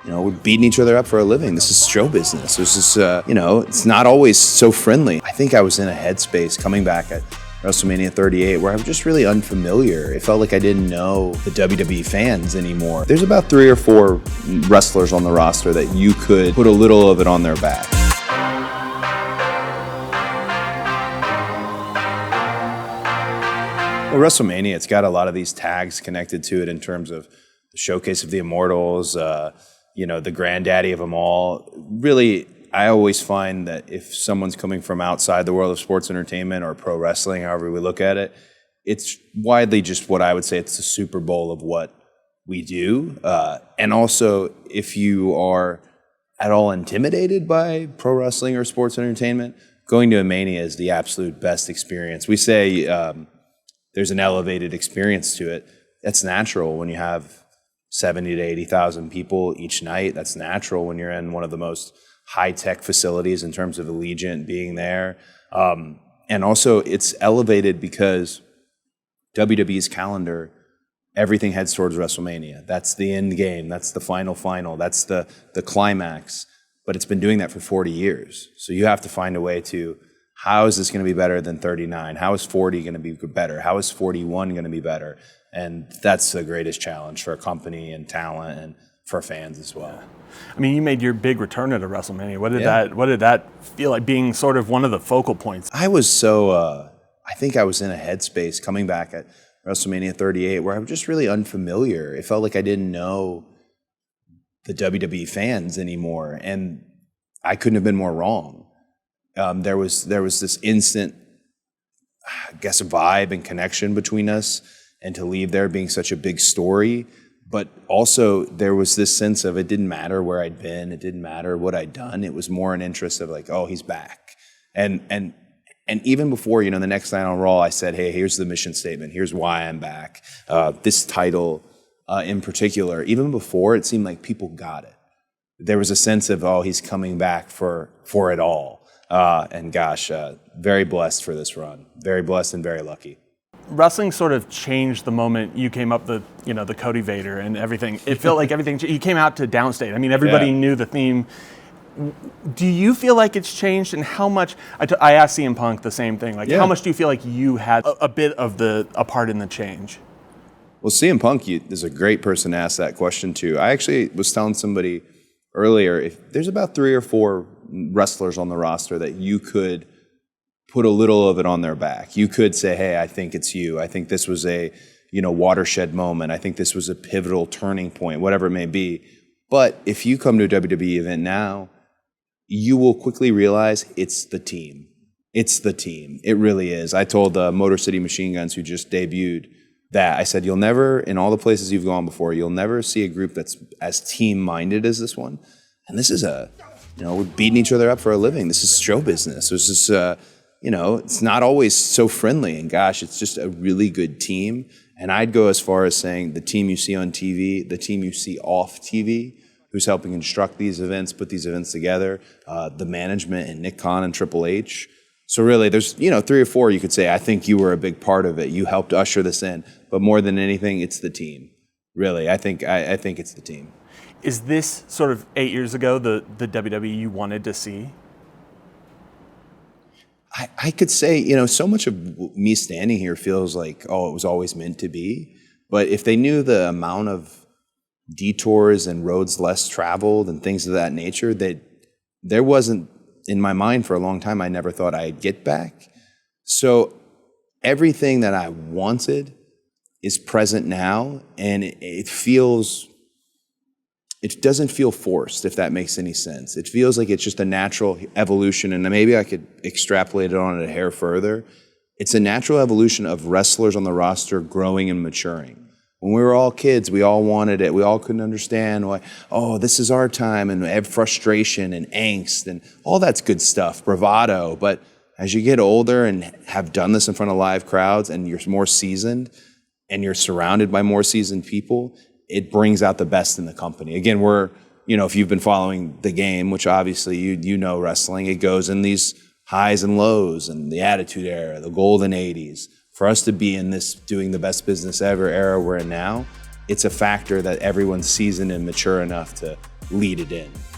we're beating each other up for a living. This is show business. There's this, it's not always so friendly. I think I was in a headspace coming back at WrestleMania 38 where I was just really unfamiliar. It felt like I didn't know the WWE fans anymore. There's about 3 or 4 wrestlers on the roster that you could put a little of it on their back. Well, WrestleMania, it's got a lot of these tags connected to it in terms of the showcase of the Immortals, the granddaddy of them all. Really, I always find that if someone's coming from outside the world of sports entertainment or pro wrestling, however we look at it, it's widely just what I would say it's the Super Bowl of what we do. And also, if you are at all intimidated by pro wrestling or sports entertainment, going to a Mania is the absolute best experience. We say there's an elevated experience to it. That's natural when you have 70 to 80,000 people each night. That's natural when you're in one of the most high-tech facilities in terms of Allegiant being there. And also, it's elevated because WWE's calendar, everything heads towards WrestleMania. That's the end game. That's the final. That's the climax. But it's been doing that for 40 years. So you have to find a way to, how is this going to be better than 39? How is 40 going to be better? How is 41 going to be better? And that's the greatest challenge for a company and talent and for fans as well. I mean, you made your big return at a WrestleMania. What did that feel like, being sort of one of the focal points? I was so, I think I was in a headspace coming back at WrestleMania 38 where I was just really unfamiliar. It felt like I didn't know the WWE fans anymore, and I couldn't have been more wrong. There was this instant, I guess, vibe and connection between us, and to leave there being such a big story. But also there was this sense of it didn't matter where I'd been, it didn't matter what I'd done. It was more an interest of like, oh, he's back. And even before, the next night on Raw, I said, hey, here's the mission statement. Here's why I'm back. This title in particular, even before, it seemed like people got it. There was a sense of, oh, he's coming back for it all. And gosh, very blessed for this run. Very blessed and very lucky. Wrestling sort of changed the moment you came up the Cody Vader and everything. It felt like everything, you came out to Downstate. I mean, everybody knew the theme. Do you feel like it's changed, and how much, I asked CM Punk the same thing, how much do you feel like you had a bit of a part in the change? Well, CM Punk is a great person to ask that question to. I actually was telling somebody earlier, if there's about 3 or 4 wrestlers on the roster that you could put a little of it on their back. You could say, hey, I think it's you. I think this was a, watershed moment. I think this was a pivotal turning point, whatever it may be. But if you come to a WWE event now, you will quickly realize it's the team. It's the team. It really is. I told Motor City Machine Guns, who just debuted, that I said, you'll never, in all the places you've gone before, you'll never see a group that's as team-minded as this one. And this is we're beating each other up for a living. This is show business. This is, it's not always so friendly. And gosh, it's just a really good team. And I'd go as far as saying the team you see on TV, the team you see off TV, who's helping instruct these events, put these events together, the management and Nick Khan and Triple H. So really, there's 3 or 4 you could say, I think you were a big part of it. You helped usher this in. But more than anything, it's the team. Really, I think it's the team. Is this sort of 8 years ago the WWE you wanted to see? I could say, so much of me standing here feels like, oh, it was always meant to be. But if they knew the amount of detours and roads less traveled and things of that nature, that there wasn't, in my mind for a long time, I never thought I'd get back. So everything that I wanted is present now, and it doesn't feel forced, if that makes any sense. It feels like it's just a natural evolution, and maybe I could extrapolate it on a hair further. It's a natural evolution of wrestlers on the roster growing and maturing. When we were all kids, we all wanted it. We all couldn't understand why, oh, this is our time, and have frustration and angst, and all that's good stuff, bravado. But as you get older and have done this in front of live crowds, and you're more seasoned, and you're surrounded by more seasoned people, it brings out the best in the company. Again, if you've been following the game, which obviously you know wrestling, it goes in these highs and lows, and the Attitude Era, the golden 80s. For us to be in this doing the best business ever era we're in now, it's a factor that everyone's seasoned and mature enough to lead it in.